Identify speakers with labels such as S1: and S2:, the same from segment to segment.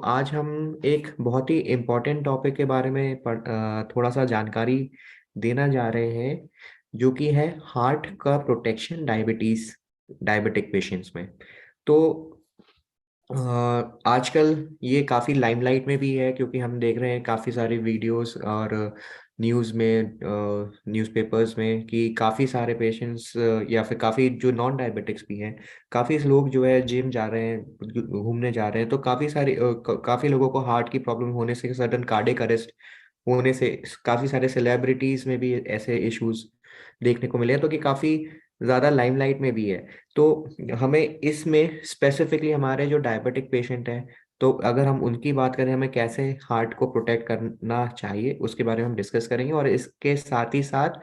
S1: आज हम एक बहुत ही इम्पोर्टेंट टॉपिक के बारे में थोड़ा सा जानकारी देना जा रहे हैं, जो कि है हार्ट का प्रोटेक्शन डायबिटिक पेशेंट्स में। तो अ, आजकल ये काफ़ी लाइमलाइट में भी है, क्योंकि हम देख रहे हैं काफ़ी सारी वीडियोस और न्यूज़ में, न्यूज़पेपर्स में, कि काफ़ी सारे पेशेंट्स या फिर काफ़ी जो नॉन डायबिटिक्स भी हैं, काफ़ी लोग जो है जिम जा रहे हैं, घूमने जा रहे हैं। तो काफ़ी लोगों को हार्ट की प्रॉब्लम होने से, सडन कार्डियक अरेस्ट होने से, काफ़ी सारे सेलिब्रिटीज़ में भी ऐसे इश्यूज देखने को मिले हैं, तो कि काफ़ी ज़्यादा लाइमलाइट में भी है। तो हमें इसमें स्पेसिफिकली हमारे जो डायबिटिक पेशेंट हैं, तो अगर हम उनकी बात करें, हमें कैसे हार्ट को प्रोटेक्ट करना चाहिए उसके बारे में हम डिस्कस करेंगे। और इसके साथ ही साथ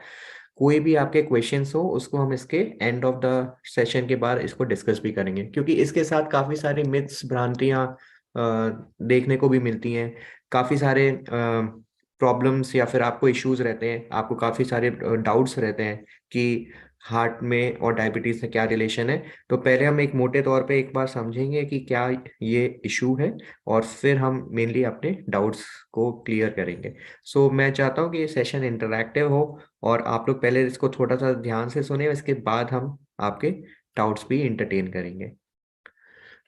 S1: कोई भी आपके क्वेश्चंस हो, उसको हम इसके एंड ऑफ द सेशन के बाद इसको डिस्कस भी करेंगे, क्योंकि इसके साथ काफ़ी सारी मिथ्स, भ्रांतियाँ देखने को भी मिलती हैं। काफ़ी सारे प्रॉब्लम्स या फिर आपको इश्यूज रहते हैं, आपको काफ़ी सारे डाउट्स रहते हैं कि हार्ट में और डायबिटीज में क्या रिलेशन है। तो पहले हम एक मोटे तौर पे एक बार समझेंगे कि क्या ये इशू है, और फिर हम मेनली अपने डाउट्स को क्लियर करेंगे। मैं चाहता हूँ कि ये सेशन इंटरैक्टिव हो, और आप लोग पहले इसको थोड़ा सा ध्यान से सुने, इसके बाद हम आपके डाउट्स भी इंटरटेन करेंगे।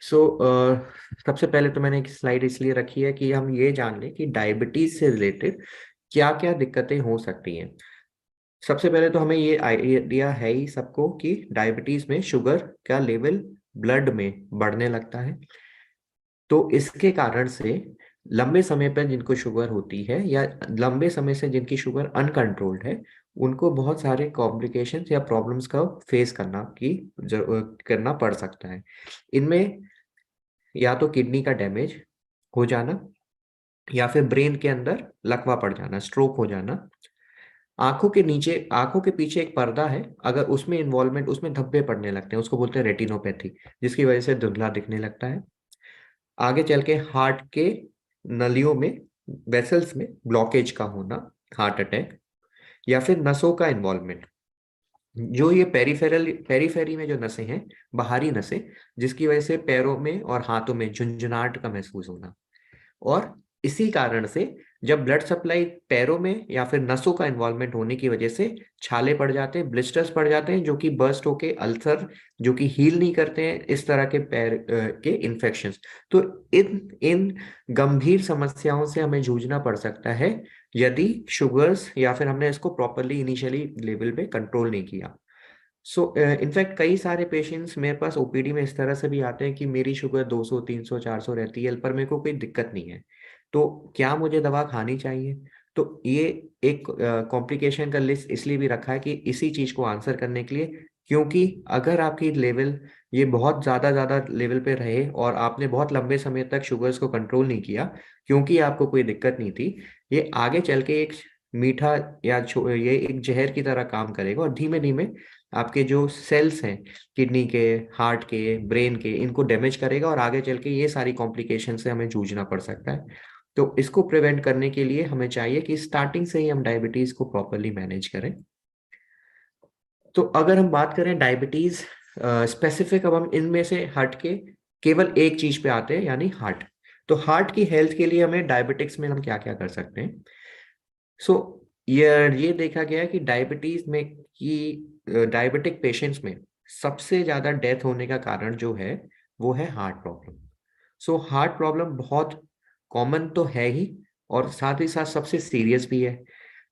S1: सो सबसे पहले तो मैंने एक स्लाइड इसलिए रखी है कि हम ये जान लें कि डायबिटीज से रिलेटेड क्या क्या दिक्कतें हो सकती हैं। सबसे पहले तो हमें ये आइडिया है ही सबको कि डायबिटीज में शुगर का लेवल ब्लड में बढ़ने लगता है। तो इसके कारण से लंबे समय पर जिनको शुगर होती है, या लंबे समय से जिनकी शुगर अनकंट्रोल्ड है, उनको बहुत सारे कॉम्प्लिकेशंस या प्रॉब्लम्स का फेस करना पड़ सकता है। इनमें या तो किडनी का डैमेज हो जाना, या फिर ब्रेन के अंदर लकवा पड़ जाना, स्ट्रोक हो जाना। आंखों के नीचे, आंखों के पीछे एक पर्दा है, अगर उसमें इन्वॉल्वमेंट, उसमें धब्बे पड़ने लगते हैं, उसको बोलते हैं रेटिनोपैथी, जिसकी वजह से धुंधला दिखने लगता है। आगे चल के हार्ट के नलियों में, वेसल्स में ब्लॉकेज का होना, हार्ट अटैक। या फिर नसों का इन्वॉल्वमेंट, जो ये पेरीफेरी में जो नसें हैं, बाहरी नसें, जिसकी वजह से पैरों में और हाथों में झुंझुनाहट का महसूस होना। और इसी कारण से जब ब्लड सप्लाई पैरों में या फिर नसों का इन्वॉल्वमेंट होने की वजह से छाले पड़ जाते हैं, ब्लिस्टर्स पड़ जाते हैं, जो कि बर्स्ट होके अल्सर, जो कि हील नहीं करते हैं, इस तरह के पैर के इन्फेक्शंस। तो इन इन गंभीर समस्याओं से हमें जूझना पड़ सकता है, यदि शुगर्स या फिर हमने इसको प्रॉपरली इनिशियली लेवल पे कंट्रोल नहीं किया। इनफैक्ट कई सारे पेशेंट्स मेरे पास ओपीडी में इस तरह से भी आते हैं कि मेरी शुगर 200, 300, 400 रहती है, पर मेरे को कोई दिक्कत नहीं है, तो क्या मुझे दवा खानी चाहिए? तो ये एक कॉम्प्लिकेशन का लिस्ट इसलिए भी रखा है कि इसी चीज को आंसर करने के लिए, क्योंकि अगर आपकी लेवल ये बहुत ज्यादा लेवल पे रहे और आपने बहुत लंबे समय तक शुगर्स को कंट्रोल नहीं किया, क्योंकि आपको कोई दिक्कत नहीं थी, ये आगे चल के एक मीठा ये एक जहर की तरह काम करेगा, और धीमे धीमे आपके जो सेल्स हैं, किडनी के, हार्ट के, ब्रेन के, इनको डैमेज करेगा, और आगे चल के ये सारी कॉम्प्लिकेशन से हमें जूझना पड़ सकता है। तो इसको प्रिवेंट करने के लिए हमें चाहिए कि स्टार्टिंग से ही हम डायबिटीज को प्रॉपरली मैनेज करें। तो अगर हम बात करें डायबिटीज स्पेसिफिक, अब हम इनमें से हट के केवल एक चीज पे आते हैं, यानी हार्ट। तो हार्ट की हेल्थ के लिए हमें डायबिटिक्स में हम क्या क्या कर सकते हैं? सो ये देखा गया है कि डायबिटिक पेशेंट्स में सबसे ज्यादा डेथ होने का कारण जो है, वो है हार्ट प्रॉब्लम। हार्ट प्रॉब्लम बहुत कॉमन तो है ही, और साथ ही साथ सबसे सीरियस भी है।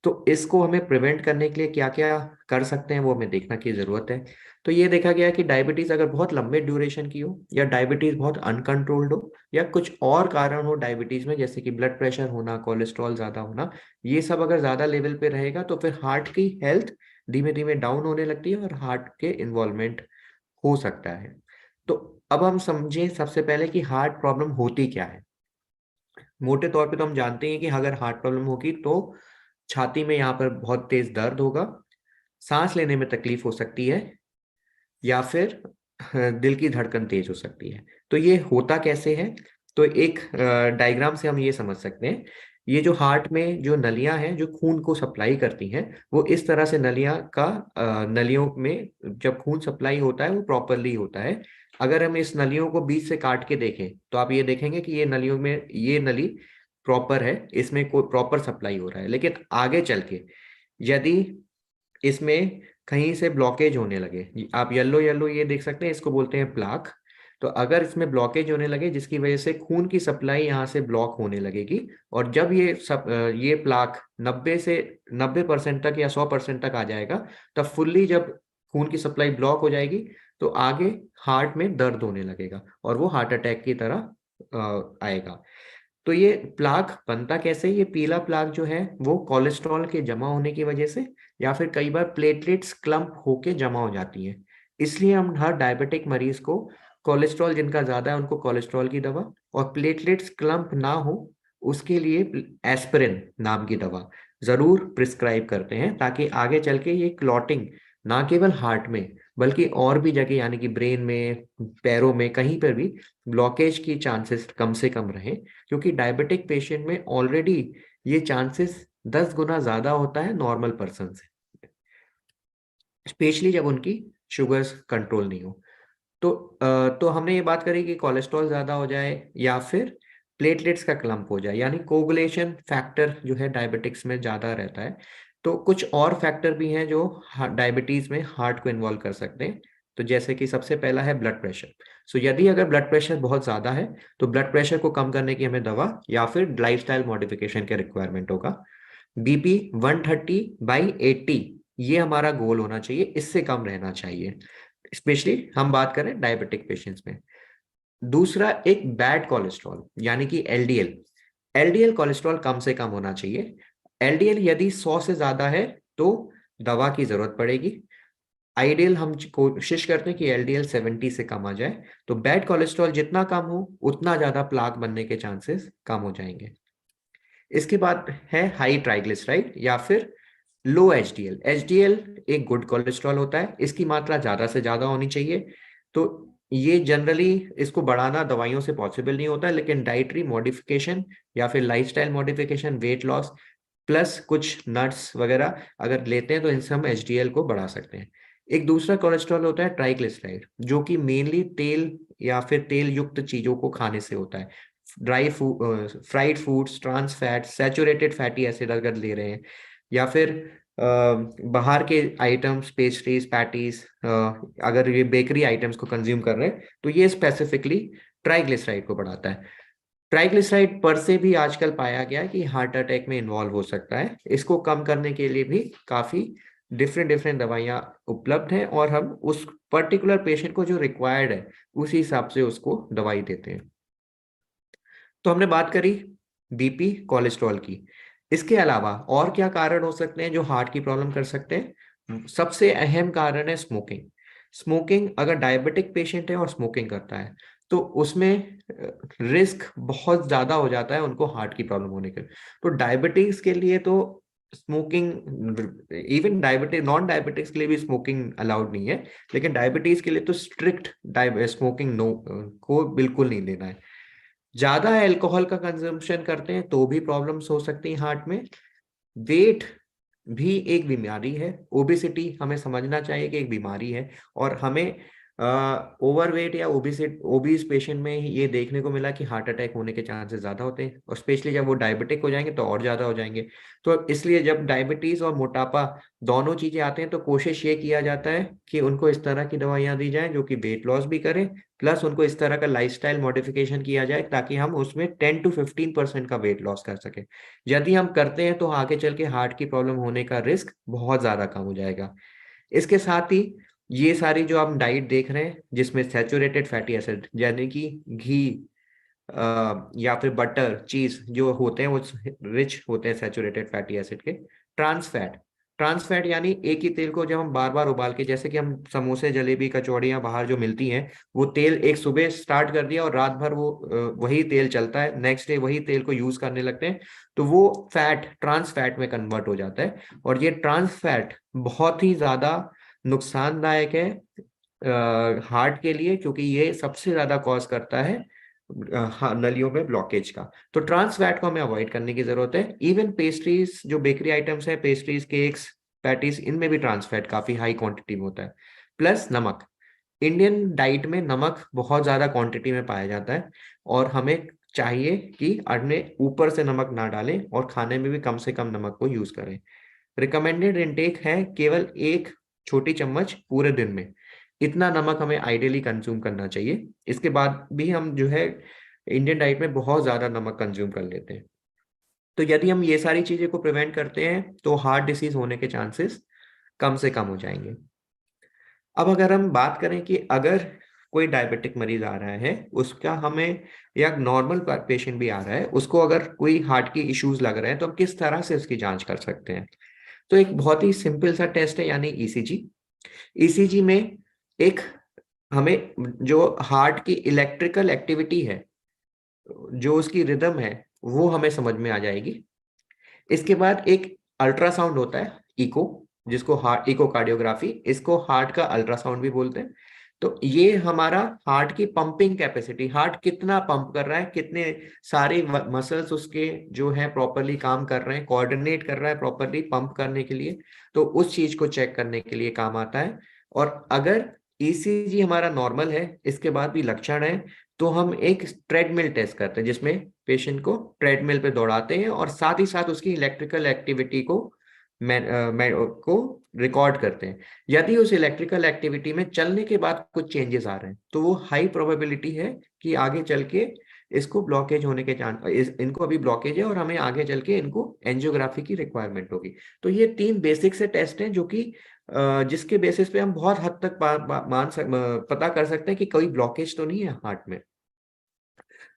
S1: तो इसको हमें प्रिवेंट करने के लिए क्या क्या कर सकते हैं, वो हमें देखना की जरूरत है। तो ये देखा गया है कि डायबिटीज अगर बहुत लंबे ड्यूरेशन की हो, या डायबिटीज बहुत अनकंट्रोल्ड हो, या कुछ और कारण हो डायबिटीज में, जैसे कि ब्लड प्रेशर होना, कोलेस्ट्रॉल ज्यादा होना, ये सब अगर ज्यादा लेवल पे रहेगा, तो फिर हार्ट की हेल्थ धीमे धीमे डाउन होने लगती है, और हार्ट के इन्वॉल्वमेंट हो सकता है। तो अब हम समझें सबसे पहले कि हार्ट प्रॉब्लम होती क्या है। मोटे तौर पे तो हम जानते हैं कि अगर हार्ट प्रॉब्लम होगी तो छाती में यहाँ पर बहुत तेज दर्द होगा, सांस लेने में तकलीफ हो सकती है, या फिर दिल की धड़कन तेज हो सकती है। तो ये होता कैसे है? तो एक डायग्राम से हम ये समझ सकते हैं। ये जो हार्ट में जो नलियां हैं जो खून को सप्लाई करती हैं, वो इस तरह से नलियों में जब खून सप्लाई होता है वो प्रॉपरली होता है। अगर हम इस नलियों को बीच से काट के देखें तो आप ये देखेंगे कि ये नलियों में ये नली प्रॉपर है, इसमें कोई प्रॉपर सप्लाई हो रहा है। लेकिन आगे चल के यदि इसमें कहीं से ब्लॉकेज होने लगे, आप येलो येलो ये देख सकते हैं, इसको बोलते हैं प्लाक। तो अगर इसमें ब्लॉकेज होने लगे जिसकी वजह से खून की सप्लाई यहाँ से ब्लॉक होने लगेगी, और जब ये प्लाक 90% तक या 100% तक आ जाएगा, तब फुल्ली जब खून की सप्लाई ब्लॉक हो जाएगी तो आगे हार्ट में दर्द होने लगेगा और वो हार्ट अटैक की तरह आएगा। तो ये प्लाक बनता कैसे? ये पीला प्लाक जो है वो कोलेस्ट्रॉल के जमा होने की वजह से, या फिर कई बार प्लेटलेट्स क्लम्प होके जमा हो जाती हैं। इसलिए हम हर डायबिटिक मरीज को, कोलेस्ट्रॉल जिनका ज्यादा है उनको कोलेस्ट्रॉल की दवा, और प्लेटलेट्स क्लम्प ना हो उसके लिए एस्पिरिन नाम की दवा जरूर प्रिस्क्राइब करते हैं, ताकि आगे चल के ये क्लॉटिंग ना केवल हार्ट में बल्कि और भी जगह यानी कि ब्रेन में, पैरों में, कहीं पर भी ब्लॉकेज की चांसेस कम से कम रहे। क्योंकि डायबिटिक पेशेंट में ऑलरेडी ये चांसेस 10 गुना ज्यादा होता है नॉर्मल पर्सन से, स्पेशली जब उनकी शुगर्स कंट्रोल नहीं हो। तो हमने ये बात करी कि कोलेस्ट्रॉल ज्यादा हो जाए या फिर प्लेटलेट्स का क्लम्प हो जाए, यानी कोगुलेशन फैक्टर जो है डायबिटिक्स में ज्यादा रहता है। तो कुछ और फैक्टर भी हैं जो डायबिटीज में हार्ट को इन्वॉल्व कर सकते हैं। तो जैसे कि सबसे पहला है ब्लड प्रेशर। सो यदि अगर ब्लड प्रेशर बहुत ज्यादा है तो ब्लड प्रेशर को कम करने की हमें दवा या फिर लाइफस्टाइल मॉडिफिकेशन के रिक्वायरमेंट होगा। बीपी 130/80 ये हमारा गोल होना चाहिए, इससे कम रहना चाहिए, स्पेशली हम बात करें डायबिटिक पेशेंट्स में। दूसरा, एक बैड कोलेस्ट्रॉल यानी कि एलडीएल। एलडीएल कोलेस्ट्रॉल कम से कम होना चाहिए। एलडीएल यदि 100 से ज्यादा है तो दवा की जरूरत पड़ेगी। आइडियल हम कोशिश करते हैं कि एलडीएल 70 से कम आ जाए। तो बैड कोलेस्ट्रॉल जितना कम हो उतना ज्यादा प्लाक बनने के चांसेस कम हो जाएंगे। इसके बाद है हाई ट्राइग्लिसराइड या फिर लो एचडीएल। एचडीएल एक गुड कोलेस्ट्रॉल होता है, इसकी मात्रा ज्यादा से ज्यादा होनी चाहिए। तो ये जनरली इसको बढ़ाना दवाइयों से पॉसिबल नहीं होता, लेकिन डाइटरी मॉडिफिकेशन या फिर lifestyle modification, weight loss plus कुछ नट्स वगैरह अगर लेते हैं तो इनसे हम एचडीएल को बढ़ा सकते हैं। एक दूसरा कोलेस्ट्रॉल होता है ट्राइग्लिसराइड, जो कि मेनली तेल या फिर तेल युक्त चीजों को खाने से होता है। Dry food, fried foods, trans fat, saturated fatty acid अगर ले रहे हैं, या फिर बाहर के आइटम्स, पेस्ट्रीज, पैटीज, अगर ये बेकरी आइटम्स को कंज्यूम कर रहे हैं तो ये स्पेसिफिकली ट्राइग्लिसराइड को बढ़ाता है। ट्राइग्लिसराइड पर से भी आजकल पाया गया है कि हार्ट अटैक में इन्वॉल्व हो सकता है। इसको कम करने के लिए भी काफी डिफरेंट डिफरेंट दवाइयाँ उपलब्ध हैं, और हम उस पर्टिकुलर पेशेंट को जो रिक्वायर्ड है उसी हिसाब से उसको दवाई देते हैं। तो हमने बात करी बीपी, कोलेस्ट्रॉल की। इसके अलावा और क्या कारण हो सकते हैं जो हार्ट की प्रॉब्लम कर सकते हैं? सबसे अहम कारण है स्मोकिंग। स्मोकिंग, अगर डायबिटिक पेशेंट है और स्मोकिंग करता है तो उसमें रिस्क बहुत ज्यादा हो जाता है उनको हार्ट की प्रॉब्लम होने के। तो डायबिटीज के लिए तो smoking, even diabetic non diabetics के लिए भी स्मोकिंग अलाउड नहीं है, लेकिन डायबिटीज के लिए तो स्ट्रिक्ट स्मोकिंग नो को बिल्कुल नहीं देना है। ज्यादा अल्कोहल का कंजम्पशन करते हैं तो भी प्रॉब्लम्स हो सकती हैं हार्ट में। वेट भी एक बीमारी है, ओबेसिटी हमें समझना चाहिए कि एक बीमारी है, और हमें ओवरवेट या ओबीस पेशेंट में ये देखने को मिला कि हार्ट अटैक होने के चांसेस ज्यादा होते हैं, और स्पेशली जब वो डायबिटिक हो जाएंगे तो और ज्यादा हो जाएंगे। तो इसलिए जब डायबिटीज और मोटापा दोनों चीजें आते हैं तो कोशिश ये किया जाता है कि उनको इस तरह की दवाइयां दी जाएं जो कि वेट लॉस भी करें, प्लस उनको इस तरह का लाइफस्टाइल मॉडिफिकेशन किया जाए ताकि हम उसमें 10 to 15% का वेट लॉस कर सकें। यदि हम करते हैं तो आगे चल के हार्ट की प्रॉब्लम होने का रिस्क बहुत ज्यादा कम हो जाएगा। इसके साथ ही ये सारी जो आप डाइट देख रहे हैं जिसमें सैचुरेटेड फैटी एसिड यानी कि घी या फिर बटर, चीज जो होते हैं वो रिच होते हैं सैचुरेटेड फैटी एसिड के। ट्रांस फैट, ट्रांस फैट यानी एक ही तेल को जब हम बार बार उबाल के, जैसे कि हम समोसे, जलेबी, कचौड़ियाँ बाहर जो मिलती हैं, वो तेल एक सुबह स्टार्ट कर दिया और रात भर वो वही तेल चलता है, नेक्स्ट डे वही तेल को यूज करने लगते हैं, तो वो फैट ट्रांस फैट में कन्वर्ट हो जाता है। और ये ट्रांस फैट बहुत ही ज्यादा नुकसानदायक है हार्ट के लिए, क्योंकि ये सबसे ज्यादा कॉज करता है नलियों में ब्लॉकेज का। तो ट्रांस फैट को हमें अवॉइड करने की जरूरत है। इवन पेस्ट्रीज, जो बेकरी आइटम्स है, पेस्ट्रीज, केक्स, पैटीज, इनमें भी ट्रांस फैट काफी हाई क्वांटिटी में होता है। प्लस नमक, इंडियन डाइट में नमक बहुत ज्यादा क्वांटिटी में पाया जाता है, और हमें चाहिए कि अपने ऊपर से नमक ना डालें और खाने में भी कम से कम नमक को यूज करें। रिकमेंडेड इनटेक है केवल 1 छोटी चम्मच पूरे दिन में, इतना नमक हमें आइडियली कंज्यूम करना चाहिए। इसके बाद भी हम जो है इंडियन डाइट में बहुत ज्यादा नमक कंज्यूम कर लेते हैं। तो यदि हम ये सारी चीजें को प्रिवेंट करते हैं तो हार्ट डिसीज होने के चांसेस कम से कम हो जाएंगे। अब अगर हम बात करें कि अगर कोई डायबिटिक मरीज आ रहा है, उसका हमें, या नॉर्मल पेशेंट भी आ रहा है, उसको अगर कोई हार्ट की इश्यूज लग रहे हैं, तो हम किस तरह से उसकी जांच कर सकते हैं। तो एक बहुत ही सिंपल सा टेस्ट है, यानी ईसीजी। ईसीजी में एक हमें जो हार्ट की इलेक्ट्रिकल एक्टिविटी है, जो उसकी रिदम है, वो हमें समझ में आ जाएगी। इसके बाद एक अल्ट्रासाउंड होता है, इको, जिसको हार्ट इकोकार्डियोग्राफी, इसको हार्ट का अल्ट्रासाउंड भी बोलते हैं। तो ये हमारा हार्ट की पंपिंग कैपेसिटी, हार्ट कितना पंप कर रहा है, कितने सारे मसल्स उसके जो है प्रॉपरली काम कर रहे हैं, कोऑर्डिनेट कर रहा है प्रॉपरली पंप करने के लिए, तो उस चीज को चेक करने के लिए काम आता है। और अगर ईसीजी हमारा नॉर्मल है, इसके बाद भी लक्षण है, तो हम एक ट्रेडमिल टेस्ट करते हैं, जिसमें पेशेंट को ट्रेडमिल पे दौड़ाते हैं और साथ ही साथ उसकी इलेक्ट्रिकल एक्टिविटी को को रिकॉर्ड करते हैं। यदि उस इलेक्ट्रिकल एक्टिविटी में चलने के बाद कुछ चेंजेस आ रहे हैं, तो वो हाई प्रोबेबिलिटी है कि आगे चल के इसको ब्लॉकेज होने के चांस, इनको अभी ब्लॉकेज है और हमें आगे चल के इनको एंजियोग्राफी की रिक्वायरमेंट होगी। तो ये 3 बेसिक से टेस्ट हैं जो कि जिसके बेसिस पे हम बहुत हद तक पता कर सकते हैं कि कोई ब्लॉकेज तो नहीं है हार्ट में।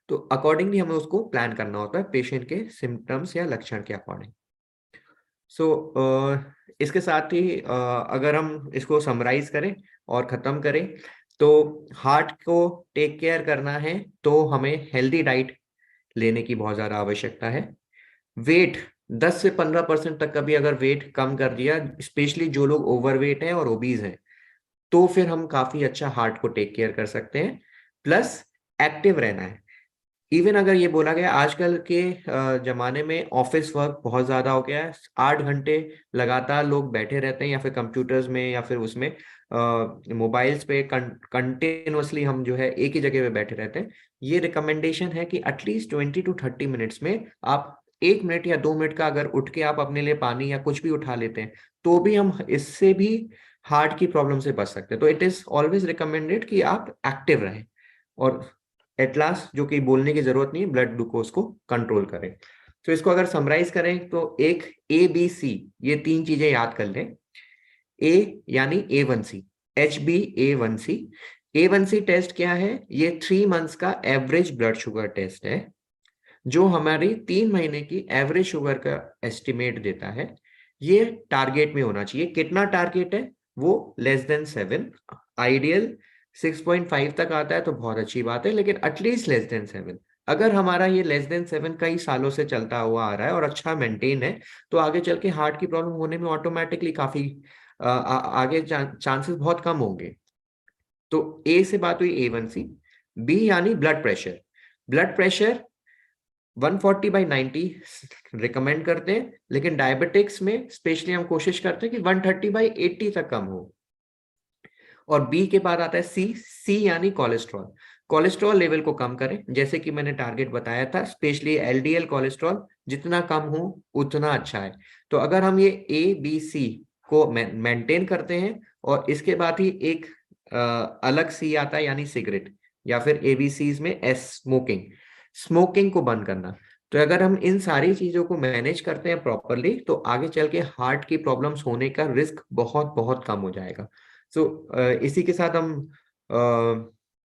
S1: तो अकॉर्डिंगली हमें उसको प्लान करना होता है पेशेंट के सिम्टम्स या लक्षण के अकॉर्डिंग। सो इसके साथ ही अगर हम इसको समराइज करें और खत्म करें, तो हार्ट को टेक केयर करना है तो हमें हेल्दी डाइट लेने की बहुत ज्यादा आवश्यकता है। वेट 10 से 15% तक कभी अगर वेट कम कर दिया, स्पेशली जो लोग ओवरवेट हैं और ओबीज हैं, तो फिर हम काफी अच्छा हार्ट को टेक केयर कर सकते हैं। प्लस एक्टिव रहना है। इवन अगर ये बोला गया, आजकल के जमाने में ऑफिस वर्क बहुत ज्यादा हो गया है, 8 घंटे लगातार लोग बैठे रहते हैं, या फिर कंप्यूटर्स में या फिर उसमें मोबाइल्स पे कंटिन्यूअसली हम जो है एक ही जगह पे बैठे रहते हैं। ये रिकमेंडेशन है कि एटलीस्ट 20 to 30 मिनट्स में आप 1 मिनट या 2 मिनट का अगर उठ के आप अपने लिए पानी या कुछ भी उठा लेते हैं, तो भी हम इससे भी हार्ट की प्रॉब्लम से बच सकते हैं। तो इट इज ऑलवेज रिकमेंडेड कि आप एक्टिव रहें, और एट लास्ट, जो कि बोलने की जरूरत नहीं है, ब्लड ग्लूकोज को कंट्रोल करें। तो इसको अगर समराइज करें तो एक ABC, ये 3 चीजें याद कर लें। ए यानी A1C, HbA1c। A1C टेस्ट क्या है? ये 3 मंथ्स का एवरेज ब्लड शुगर टेस्ट है, जो हमारी 3 महीने की एवरेज शुगर का एस्टिमेट देता है। ये टारगेट में होना चाहिए। कितना टारगेट है? वो <<7। आइडियल 6.5 तक आता है तो बहुत अच्छी बात है, लेकिन एटलीस्ट <<7। अगर हमारा ये <<7 कई सालों से चलता हुआ आ रहा है और अच्छा मेंटेन है, तो आगे चल के हार्ट की प्रॉब्लम होने में ऑटोमेटिकली काफी आगे चांसेस बहुत कम होंगे। तो ए से बात हुई A1C। बी यानी blood pressure. Blood pressure 140/90 recommend करते हैं, लेकिन डायबिटिक्स में स्पेशली हम कोशिश करते हैं कि 130/80 तक कम हो। और बी के बाद आता है सी यानी कोलेस्ट्रॉल। कोलेस्ट्रॉल लेवल को कम करें, जैसे कि मैंने टारगेट बताया था, स्पेशली LDL कोलेस्ट्रॉल जितना कम हो उतना अच्छा है। तो अगर हम ये ABC को मेंटेन करते हैं, और इसके बाद ही एक अलग C आता है, यानी सिगरेट, या फिर ABCs में S, स्मोकिंग। स्मोकिंग को बंद करना। तो अगर हम इन सारी चीजों को मैनेज करते हैं प्रॉपरली, तो आगे चल के हार्ट की प्रॉब्लम्स होने का रिस्क बहुत बहुत कम हो जाएगा। सो इसी के साथ हम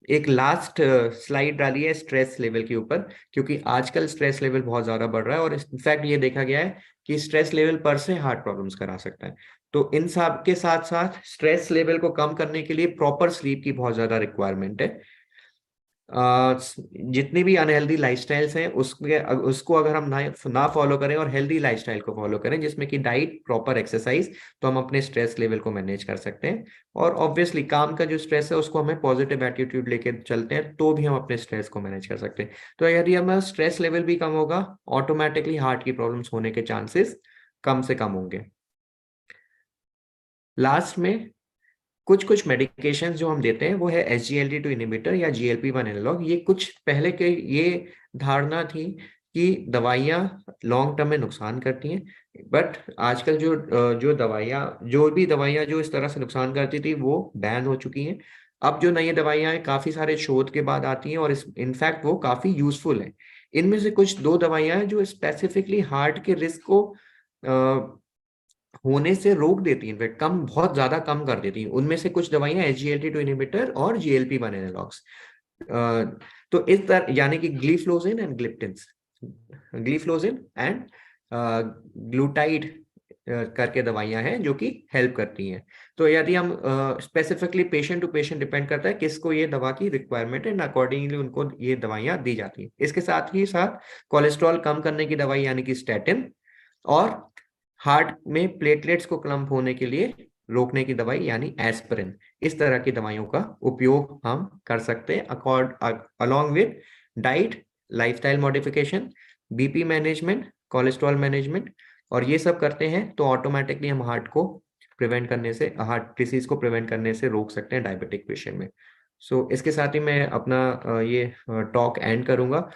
S1: एक लास्ट स्लाइड डाली है स्ट्रेस लेवल के ऊपर, क्योंकि आजकल स्ट्रेस लेवल बहुत ज्यादा बढ़ रहा है, और इनफैक्ट ये देखा गया है कि स्ट्रेस लेवल पर से हार्ट प्रॉब्लम्स करा सकता है। तो इन सब के साथ साथ स्ट्रेस लेवल को कम करने के लिए प्रॉपर स्लीप की बहुत ज्यादा रिक्वायरमेंट है। जितनी भी अनहेल्दी लाइफस्टाइल्स हैं उसको अगर हम ना फॉलो करें और हेल्दी लाइफस्टाइल को फॉलो करें, जिसमें कि डाइट, प्रॉपर एक्सरसाइज, तो हम अपने स्ट्रेस लेवल को मैनेज कर सकते हैं। और ऑब्वियसली काम का जो स्ट्रेस है उसको हमें पॉजिटिव एटीट्यूड लेके चलते हैं तो भी हम अपने स्ट्रेस को मैनेज कर सकते हैं। तो यदि हमारा स्ट्रेस लेवल भी कम होगा, ऑटोमेटिकली हार्ट की प्रॉब्लम्स होने के चांसेस कम से कम होंगे। लास्ट में कुछ कुछ मेडिकेशन जो हम देते हैं वो है SGLT2 इनहिबिटर या GLP-1 एनालॉग। ये कुछ पहले के ये धारणा थी कि दवाइयाँ लॉन्ग टर्म में नुकसान करती हैं, बट आजकल जो भी दवाइयाँ जो इस तरह से नुकसान करती थी वो बैन हो चुकी हैं। अब जो नई दवाइयाँ हैं काफी सारे शोध के बाद आती हैं और इस इनफैक्ट वो काफी यूजफुल हैं। इनमें से कुछ दो दवाइयाँ हैं जो स्पेसिफिकली हार्ट के रिस्क को होने से रोक देती हैं, इनफैक्ट कम, बहुत ज्यादा कम कर देती हैं। उनमें से कुछ दवाइयां SGLT2 इनहिबिटर और GLP-1 एनालॉग्स। तो इस तरह यानी कि ग्लिफ्लोजिन एंड ग्लिप्टिन्स, ग्लिफ्लोजिन एंड ग्लूटाइड करके दवाइयां हैं जो कि हेल्प करती हैं। तो यदि हम specifically patient to patient depend करता है किसको ये दवा की रिक्वायरमेंट है, एंड अकॉर्डिंगली उनको ये दवाइयां दी जाती हैं। इसके साथ ही साथ कोलेस्ट्रॉल कम करने की दवाई यानी कि स्टैटिन, और हार्ट में प्लेटलेट्स को क्लम्प होने के लिए रोकने की दवाई यानी एस्पिरिन, इस तरह की दवाइयों का उपयोग हम कर सकते हैं along with diet, lifestyle modification, BP management, cholesterol management. और ये सब करते हैं तो ऑटोमेटिकली हम हार्ट डिसीज को प्रिवेंट करने से रोक सकते हैं डायबिटिक पेशेंट में। सो इसके साथ ही मैं अपना ये टॉक एंड करूंगा।